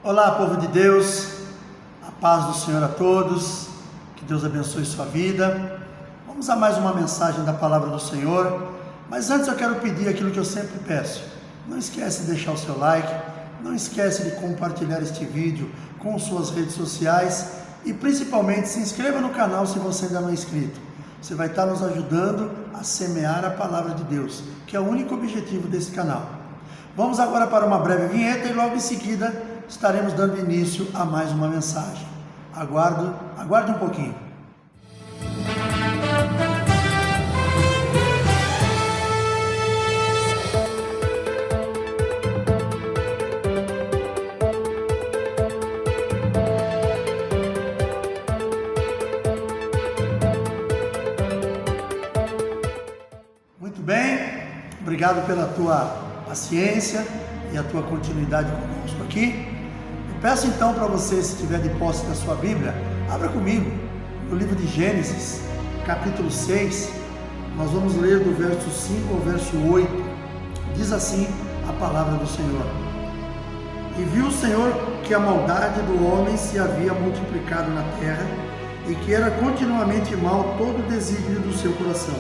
Olá, povo de Deus, a paz do Senhor a todos, que Deus abençoe sua vida. Vamos a mais uma mensagem da palavra do Senhor, mas antes eu quero pedir aquilo que eu sempre peço. Não esquece de deixar o seu like, não esquece de compartilhar este vídeo com suas redes sociais e principalmente se inscreva no canal se você ainda não é inscrito. Você vai estar nos ajudando a semear a palavra de Deus, que é o único objetivo desse canal. Vamos agora para uma breve vinheta e logo em seguida estaremos dando início a mais uma mensagem. Aguarde um pouquinho. Muito bem, obrigado pela tua paciência e a tua continuidade conosco aqui. Peço então para você, se tiver de posse da sua Bíblia, abra comigo no livro de Gênesis, capítulo 6, nós vamos ler do verso 5 ao verso 8, diz assim a palavra do Senhor. E viu o Senhor que a maldade do homem se havia multiplicado na terra, e que era continuamente mal todo o desígnio do seu coração.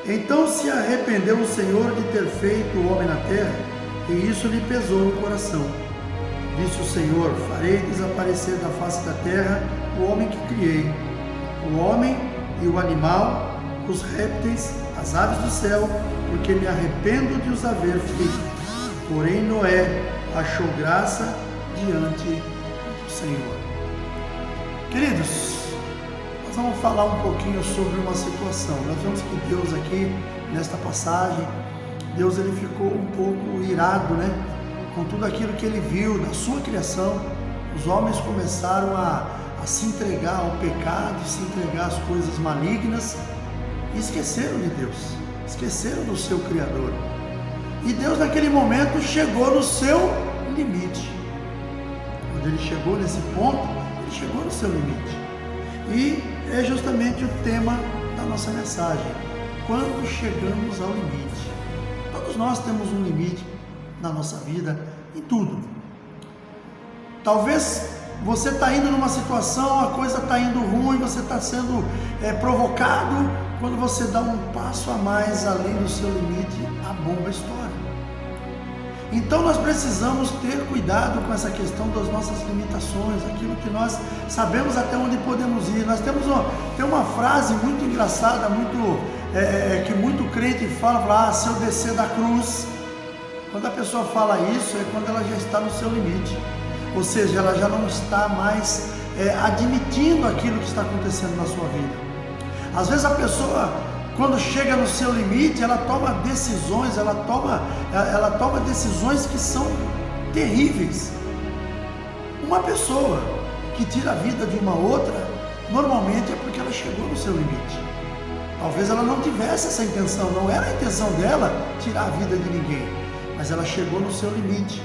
Então se arrependeu o Senhor de ter feito o homem na terra, e isso lhe pesou no coração. Disse o Senhor: farei desaparecer da face da terra o homem que criei, o homem e o animal, os répteis, as aves do céu, porque me arrependo de os haver feito. Porém Noé achou graça diante do Senhor. Queridos, nós vamos falar um pouquinho sobre uma situação. Nós vemos que Deus aqui, nesta passagem, Deus ele ficou um pouco irado, com tudo aquilo que ele viu da sua criação. Os homens começaram a se entregar ao pecado, se entregar às coisas malignas e esqueceram de Deus, esqueceram do seu Criador. E Deus naquele momento chegou no seu limite. Quando ele chegou nesse ponto, ele chegou no seu limite. E é justamente o tema da nossa mensagem: quando chegamos ao limite. Todos nós temos um limite na nossa vida, em tudo. Talvez você está indo numa situação, a coisa está indo ruim, você está sendo provocado, quando você dá um passo a mais além do seu limite, a bomba estoura. Então nós precisamos ter cuidado com essa questão das nossas limitações, aquilo que nós sabemos até onde podemos ir. Nós tem uma frase muito engraçada, que muito crente fala, se eu descer da cruz. Quando a pessoa fala isso, é quando ela já está no seu limite, ou seja, ela já não está mais admitindo aquilo que está acontecendo na sua vida. Às vezes a pessoa, quando chega no seu limite, ela toma decisões, que são terríveis. Uma pessoa que tira a vida de uma outra, normalmente é porque ela chegou no seu limite. Talvez ela não tivesse essa intenção, não era a intenção dela tirar a vida de ninguém, mas ela chegou no seu limite.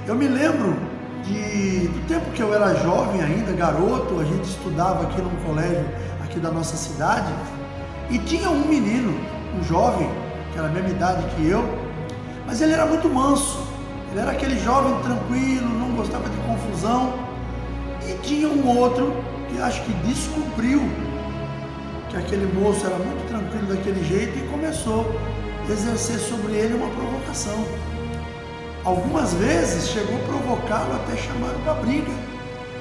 Eu me lembro do tempo que eu era jovem ainda, garoto, a gente estudava aqui num colégio aqui da nossa cidade, e tinha um menino, um jovem, que era a mesma idade que eu, mas ele era muito manso, ele era aquele jovem tranquilo, não gostava de confusão, e tinha um outro que acho que descobriu que aquele moço era muito tranquilo daquele jeito e começou a exercer sobre ele uma provocação. Algumas vezes chegou a provocá-lo até chamar para briga.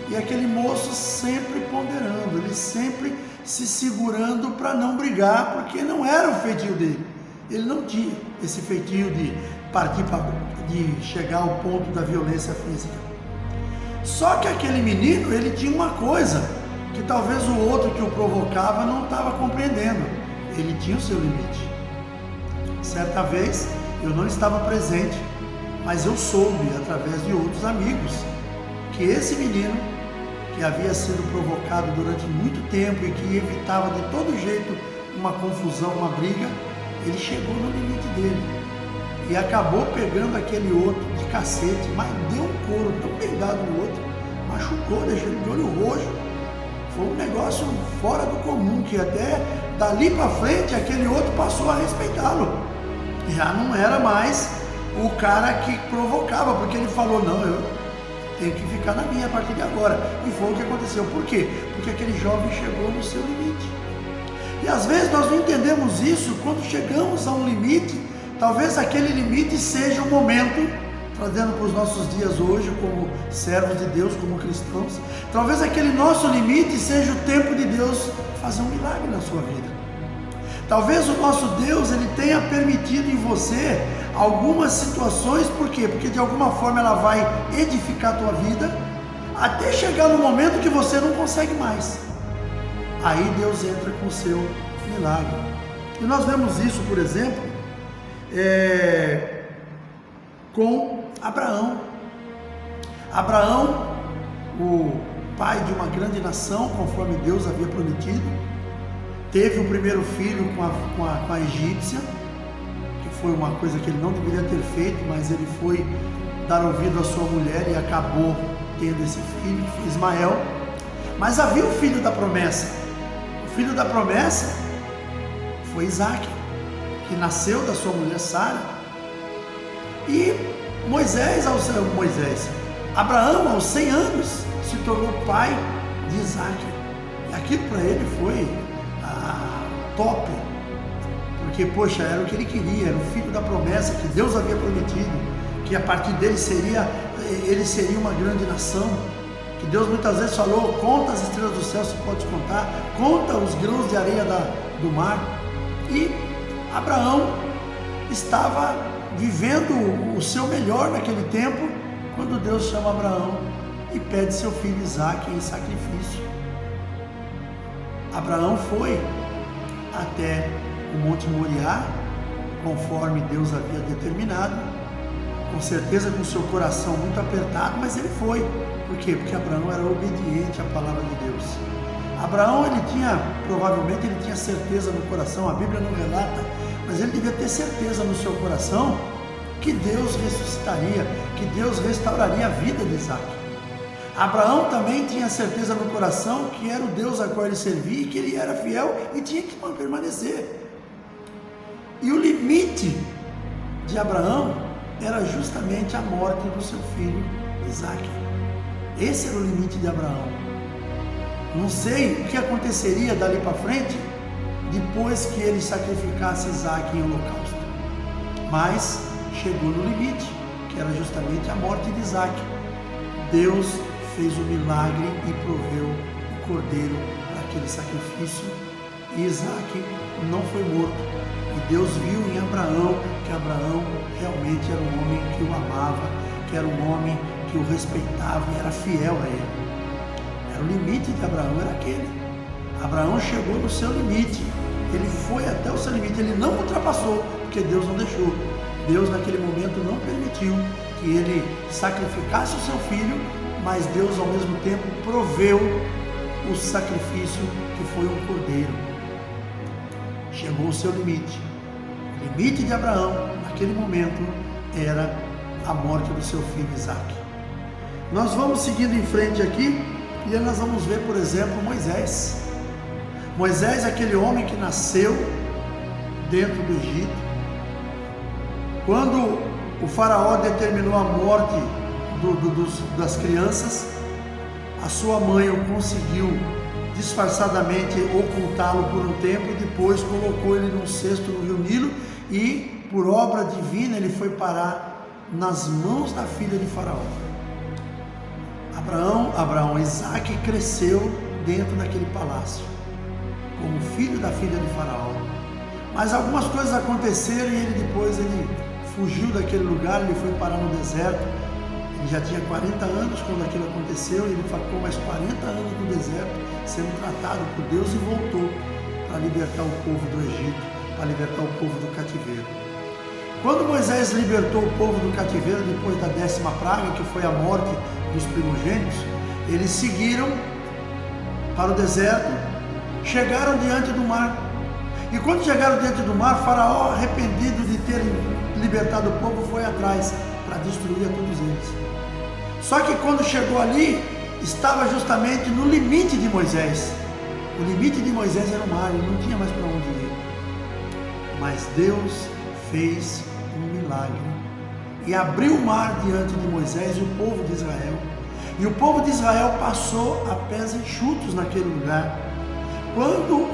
E aquele moço sempre ponderando, ele sempre se segurando para não brigar, porque não era o feitio dele. Ele não tinha esse feitio de de chegar ao ponto da violência física. Só que aquele menino, ele tinha uma coisa que talvez o outro que o provocava não estava compreendendo. Ele tinha o seu limite. Certa vez, eu não estava presente, mas eu soube, através de outros amigos, que esse menino, que havia sido provocado durante muito tempo e que evitava de todo jeito uma confusão, uma briga, ele chegou no limite dele e acabou pegando aquele outro de cacete, mas deu um couro tão bem dado no outro, machucou, deixou ele de olho roxo. Foi um negócio fora do comum, que até dali para frente aquele outro passou a respeitá-lo. Já não era mais o cara que provocava, porque ele falou, não, tenho que ficar na minha a partir de agora. E foi o que aconteceu. Por quê? Porque aquele jovem chegou no seu limite. E às vezes nós não entendemos isso quando chegamos a um limite. Talvez aquele limite seja o momento, trazendo para os nossos dias hoje, como servos de Deus, como cristãos, talvez aquele nosso limite seja o tempo de Deus fazer um milagre na sua vida. Talvez o nosso Deus, ele tenha permitido em você algumas situações, por quê? Porque de alguma forma ela vai edificar a tua vida, até chegar no momento que você não consegue mais. Aí Deus entra com o seu milagre. E nós vemos isso, por exemplo, com Abraão. Abraão, o pai de uma grande nação, conforme Deus havia prometido, teve o primeiro filho com a egípcia, que foi uma coisa que ele não deveria ter feito, mas ele foi dar ouvido à sua mulher e acabou tendo esse filho, que foi Ismael. Mas havia o filho da promessa. O filho da promessa foi Isaque, que nasceu da sua mulher Sara. E Abraão, aos 100 anos, se tornou pai de Isaque. E aquilo para ele foi top, porque, poxa, era o que ele queria, era o filho da promessa que Deus havia prometido, que a partir dele ele seria uma grande nação, que Deus muitas vezes falou: conta as estrelas do céu, se pode contar, conta os grãos de areia do mar. E Abraão estava vivendo o seu melhor naquele tempo, quando Deus chama Abraão e pede seu filho Isaque em sacrifício. Abraão foi até o Monte Moriá, conforme Deus havia determinado, com certeza com o seu coração muito apertado, mas ele foi. Por quê? Porque Abraão era obediente à palavra de Deus. Abraão, provavelmente ele tinha certeza no coração, a Bíblia não relata, mas ele devia ter certeza no seu coração que Deus ressuscitaria, que Deus restauraria a vida de Isaque. Abraão também tinha certeza no coração que era o Deus a qual ele servia, que ele era fiel e tinha que permanecer. E o limite de Abraão era justamente a morte do seu filho Isaque. Esse era o limite de Abraão. Não sei o que aconteceria dali para frente, depois que ele sacrificasse Isaque em holocausto. Mas chegou no limite, que era justamente a morte de Isaque. Deus fez o milagre e proveu o cordeiro para aquele sacrifício, e Isaque não foi morto. E Deus viu em Abraão que Abraão realmente era um homem que o amava, que era um homem que o respeitava e era fiel a ele. Era o limite de Abraão, era aquele. Abraão chegou no seu limite, ele foi até o seu limite, ele não ultrapassou, porque Deus não deixou. Deus naquele momento não permitiu que ele sacrificasse o seu filho, mas Deus ao mesmo tempo proveu o sacrifício, que foi um cordeiro. Chegou o seu limite. O limite de Abraão naquele momento era a morte do seu filho Isaque. Nós vamos seguindo em frente aqui e nós vamos ver, por exemplo, Moisés. Moisés é aquele homem que nasceu dentro do Egito. Quando o faraó determinou a morte das crianças, a sua mãe o conseguiu disfarçadamente ocultá-lo por um tempo e depois colocou ele num cesto no rio Nilo, e por obra divina ele foi parar nas mãos da filha de Faraó. Isaque cresceu dentro daquele palácio como filho da filha de Faraó, mas algumas coisas aconteceram e ele fugiu daquele lugar, ele foi parar no deserto. Ele já tinha 40 anos quando aquilo aconteceu, e ele ficou mais 40 anos no deserto, sendo tratado por Deus, e voltou para libertar o povo do Egito, para libertar o povo do cativeiro. Quando Moisés libertou o povo do cativeiro, depois da 10ª praga, que foi a morte dos primogênitos, eles seguiram para o deserto, chegaram diante do mar. E quando chegaram diante do mar, Faraó, arrependido de terem libertado o povo, foi atrás para destruir a todos eles. Só que quando chegou ali, estava justamente no limite de Moisés. O limite de Moisés era o mar, ele não tinha mais para onde ir. Mas Deus fez um milagre e abriu o mar diante de Moisés e o povo de Israel. E o povo de Israel passou a pés enxutos naquele lugar. Quando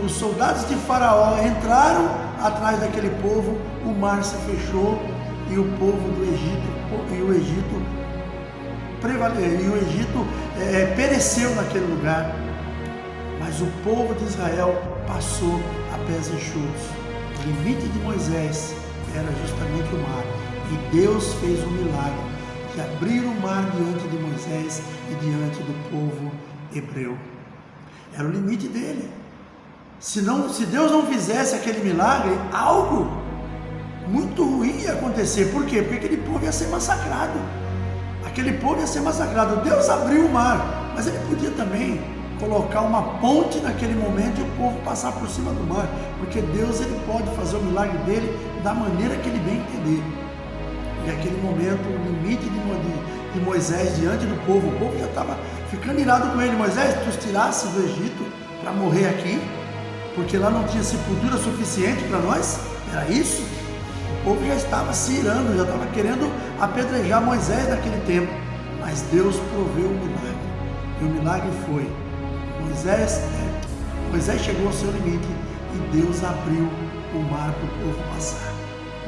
os soldados de Faraó entraram atrás daquele povo, o mar se fechou e o povo do Egito pereceu naquele lugar. Mas o povo de Israel passou a pés enxutos. O limite de Moisés era justamente o mar. E Deus fez um milagre de abrir o mar diante de Moisés e diante do povo hebreu. Era o limite dele. Se Deus não fizesse aquele milagre, algo muito ruim ia acontecer. Por quê? Porque aquele povo ia ser massacrado. Aquele povo ia ser massacrado. Deus abriu o mar, mas ele podia também colocar uma ponte naquele momento e o povo passar por cima do mar, porque Deus ele pode fazer o milagre dele da maneira que ele bem entender. E naquele momento o limite de Moisés diante do povo, o povo já estava ficando irado com ele. Moisés, tu os tirasse do Egito para morrer aqui, porque lá não tinha sepultura suficiente para nós? Era isso? O povo já estava se irando, já estava querendo apedrejar Moisés naquele tempo, mas Deus proveu o milagre. E o milagre foi: Moisés chegou ao seu limite e Deus abriu o mar para o povo passar,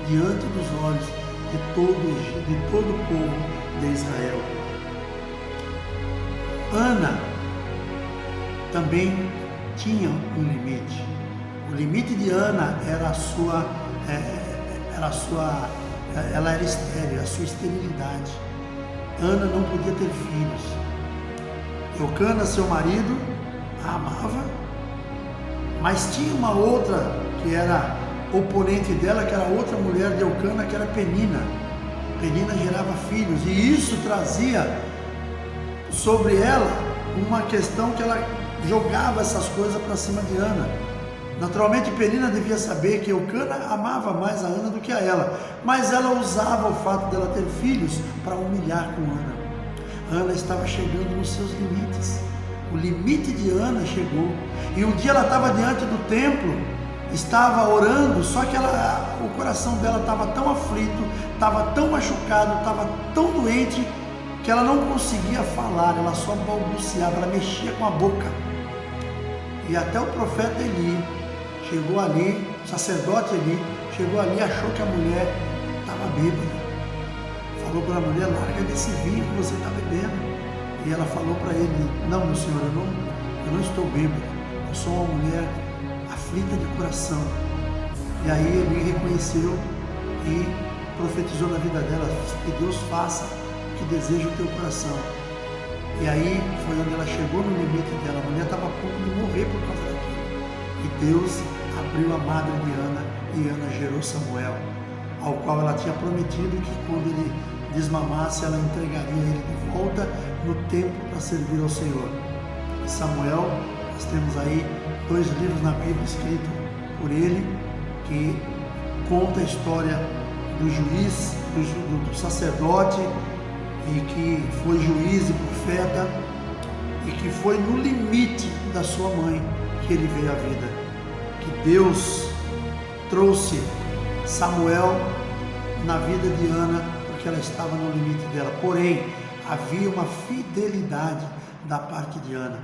diante dos olhos de todo o povo de Israel. Ana também tinha um limite. O limite de Ana era ela era estéril, a sua esterilidade. Ana não podia ter filhos. Eucana, seu marido, a amava, mas tinha uma outra que era oponente dela, que era outra mulher de Eucana, que era Penina. Penina gerava filhos, e isso trazia sobre ela uma questão que ela jogava essas coisas para cima de Ana. Naturalmente Penina devia saber que Eucana amava mais a Ana do que a ela, mas ela usava o fato dela ter filhos para humilhar com Ana. Ana estava chegando nos seus limites. O limite de Ana chegou. E um dia ela estava diante do templo, estava orando, só que o coração dela estava tão aflito, estava tão machucado, estava tão doente, que ela não conseguia falar, ela só balbuciava, ela mexia com a boca. E até o profeta Eli chegou ali, o sacerdote Eli chegou ali e achou que a mulher estava bêbada. Falou para a mulher: larga desse vinho que você está bebendo. E ela falou para ele: não, meu senhor, eu não estou bêbada, eu sou uma mulher aflita de coração. E aí ele reconheceu e profetizou na vida dela: que Deus faça o que deseja o teu coração. E aí foi onde ela chegou no limite dela. A mulher estava a ponto de morrer por causa daquilo. E Deus abriu a madre de Ana, e Ana gerou Samuel, ao qual ela tinha prometido que quando ele desmamasse, ela entregaria ele de volta no templo para servir ao Senhor. E Samuel, nós temos aí 2 livros na Bíblia escritos por ele, que conta a história do juiz, do sacerdote, e que foi juiz e profeta, e que foi no limite da sua mãe que ele veio à vida. Que Deus trouxe Samuel na vida de Ana, porque ela estava no limite dela. Porém, havia uma fidelidade da parte de Ana.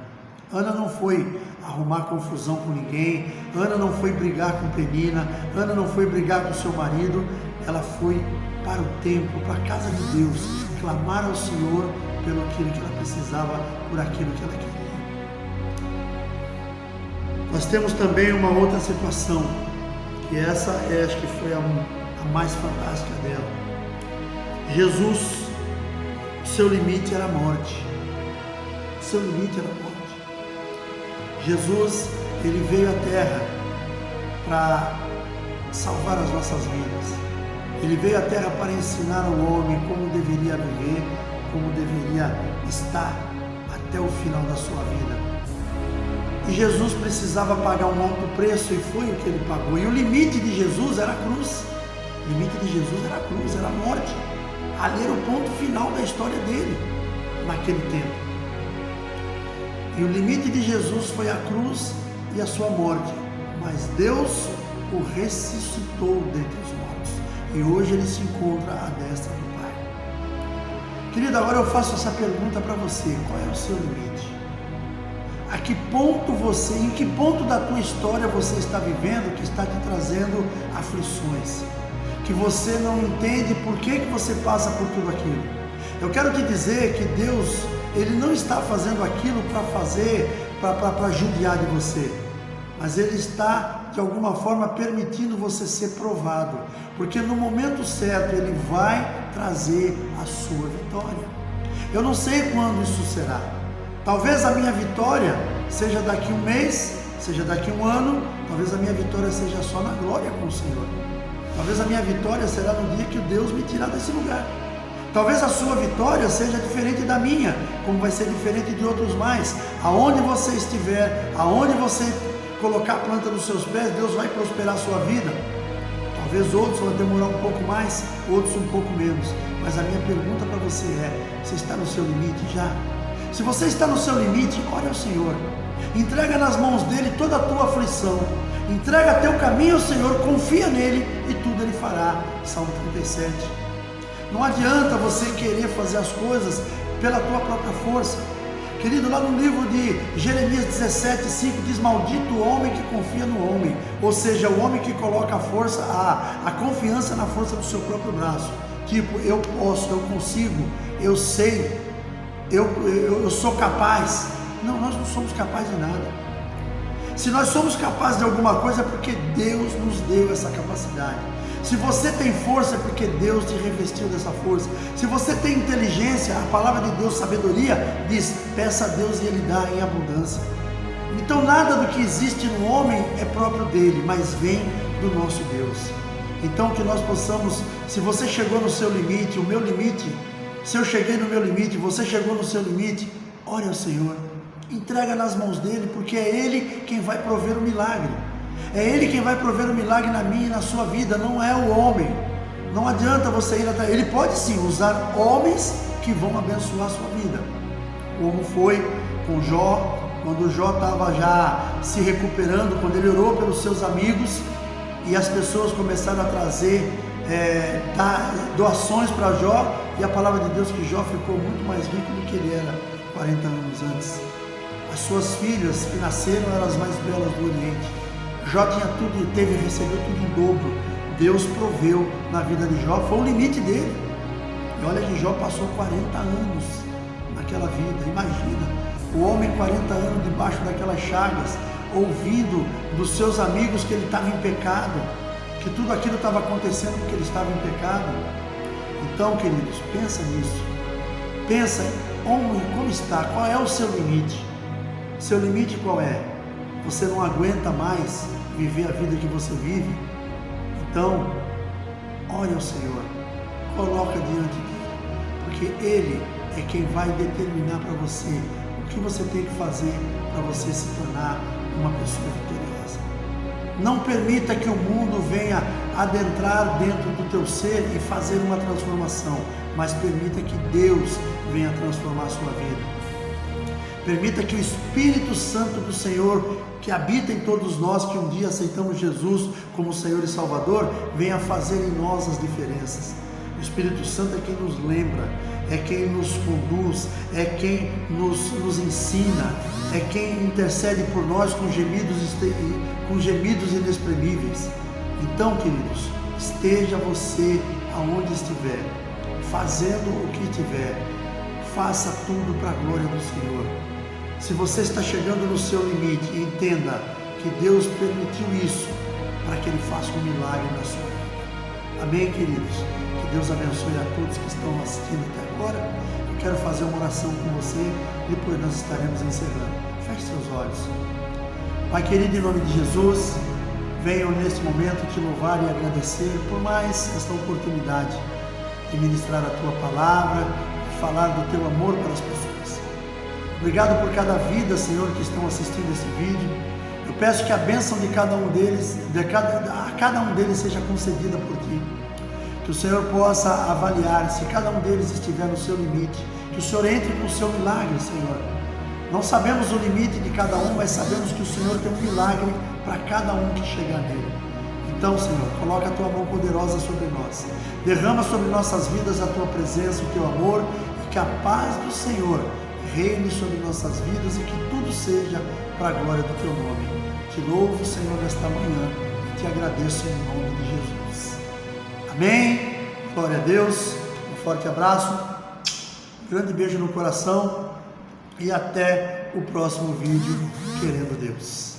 Ana não foi arrumar confusão com ninguém, Ana não foi brigar com Penina, Ana não foi brigar com seu marido. Ela foi para o templo, para a casa de Deus, clamar ao Senhor pelo aquilo que ela precisava, por aquilo que ela queria. Nós temos também uma outra situação, que essa acho que foi a mais fantástica dela. Jesus, seu limite era a morte. Seu limite era a morte. Jesus, ele veio à terra para salvar as nossas vidas. Ele veio à terra para ensinar ao homem como deveria viver, como deveria estar até o final da sua vida. E Jesus precisava pagar um alto preço, e foi o que ele pagou. E o limite de Jesus era a cruz. O limite de Jesus era a cruz, era a morte. Ali era o ponto final da história dele, naquele tempo. E o limite de Jesus foi a cruz e a sua morte. Mas Deus o ressuscitou dentre os mortos. E hoje ele se encontra à destra do Pai. Querido, agora eu faço essa pergunta para você: qual é o seu limite? A que ponto você, em que ponto da tua história você está vivendo que está te trazendo aflições? Que você não entende por que você passa por tudo aquilo? Eu quero te dizer que Deus, Ele não está fazendo aquilo para judiar de você, mas Ele está, de alguma forma, permitindo você ser provado, porque no momento certo Ele vai trazer a sua vitória. Eu não sei quando isso será. Talvez a minha vitória seja daqui um mês, seja daqui um ano, talvez a minha vitória seja só na glória com o Senhor. Talvez a minha vitória será no dia que Deus me tirar desse lugar. Talvez a sua vitória seja diferente da minha, como vai ser diferente de outros mais. Aonde você estiver, aonde você colocar a planta dos seus pés, Deus vai prosperar a sua vida. Talvez outros vão demorar um pouco mais, outros um pouco menos. Mas a minha pergunta para você é: você está no seu limite já? Se você está no seu limite, ore ao Senhor. Entrega nas mãos dEle toda a tua aflição. Entrega teu caminho ao Senhor, confia nele e tudo Ele fará. Salmo 37. Não adianta você querer fazer as coisas pela tua própria força. Querido, lá no livro de Jeremias 17:5 diz: maldito o homem que confia no homem. Ou seja, o homem que coloca a confiança na força do seu próprio braço. Tipo, eu posso, eu consigo, eu sei, eu sou capaz. Não, nós não somos capazes de nada. Se nós somos capazes de alguma coisa é porque Deus nos deu essa capacidade. Se você tem força é porque Deus te revestiu dessa força. Se você tem inteligência, a palavra de Deus, sabedoria, diz: peça a Deus e Ele dá em abundância. Então nada do que existe no homem é próprio dele, mas vem do nosso Deus. Então que nós possamos, se você chegou no seu limite, o meu limite, se eu cheguei no meu limite, você chegou no seu limite, ore ao Senhor. Entrega nas mãos dele, porque é Ele quem vai prover o milagre. É Ele quem vai prover o milagre na minha e na sua vida, não é o homem. Não adianta você ir atrás. Ele pode sim usar homens que vão abençoar a sua vida, como foi com Jó, quando Jó estava já se recuperando, quando ele orou pelos seus amigos e as pessoas começaram a trazer dar doações para Jó, e a palavra de Deus que Jó ficou muito mais rico do que ele era 40 anos antes. As suas filhas que nasceram eram as mais belas do Oriente. Jó tinha tudo e recebeu tudo em dobro. Deus proveu na vida de Jó, foi o limite dele. E olha que Jó passou 40 anos naquela vida. Imagina, o homem 40 anos debaixo daquelas chagas, ouvindo dos seus amigos que ele estava em pecado, que tudo aquilo estava acontecendo porque ele estava em pecado. Então, queridos, pensa nisso. Pensa como está, qual é o seu limite. Seu limite qual é? Você não aguenta mais viver a vida que você vive? Então, ore ao Senhor, coloca diante dele, porque Ele é quem vai determinar para você o que você tem que fazer para você se tornar uma pessoa vitoriosa. Não permita que o mundo venha adentrar dentro do teu ser e fazer uma transformação, mas permita que Deus venha transformar a sua vida. Permita que o Espírito Santo do Senhor, que habita em todos nós, que um dia aceitamos Jesus como Senhor e Salvador, venha fazer em nós as diferenças. O Espírito Santo é quem nos lembra, é quem nos conduz, é quem nos ensina, é quem intercede por nós com gemidos inexprimíveis. Então, queridos, esteja você aonde estiver, fazendo o que estiver, faça tudo para a glória do Senhor. Se você está chegando no seu limite, entenda que Deus permitiu isso para que Ele faça um milagre na sua vida. Amém, queridos? Que Deus abençoe a todos que estão assistindo até agora. Eu quero fazer uma oração com você e depois nós estaremos encerrando. Feche seus olhos. Pai querido, em nome de Jesus, venho neste momento te louvar e agradecer por mais esta oportunidade de ministrar a Tua palavra, de falar do Teu amor para as pessoas. Obrigado por cada vida, Senhor, que estão assistindo esse vídeo. Eu peço que a bênção de cada um deles, a cada um deles seja concedida por Ti. Que o Senhor possa avaliar se cada um deles estiver no seu limite. Que o Senhor entre com o seu milagre, Senhor. Não sabemos o limite de cada um, mas sabemos que o Senhor tem um milagre para cada um que chegar nele. Então, Senhor, coloca a Tua mão poderosa sobre nós. Derrama sobre nossas vidas a Tua presença, o Teu amor. que a paz do Senhor reine sobre nossas vidas e que tudo seja para a glória do Teu nome. Te louvo, Senhor, nesta manhã e te agradeço em nome de Jesus. Amém. Glória a Deus. Um forte abraço, um grande beijo no coração e até o próximo vídeo, querendo Deus.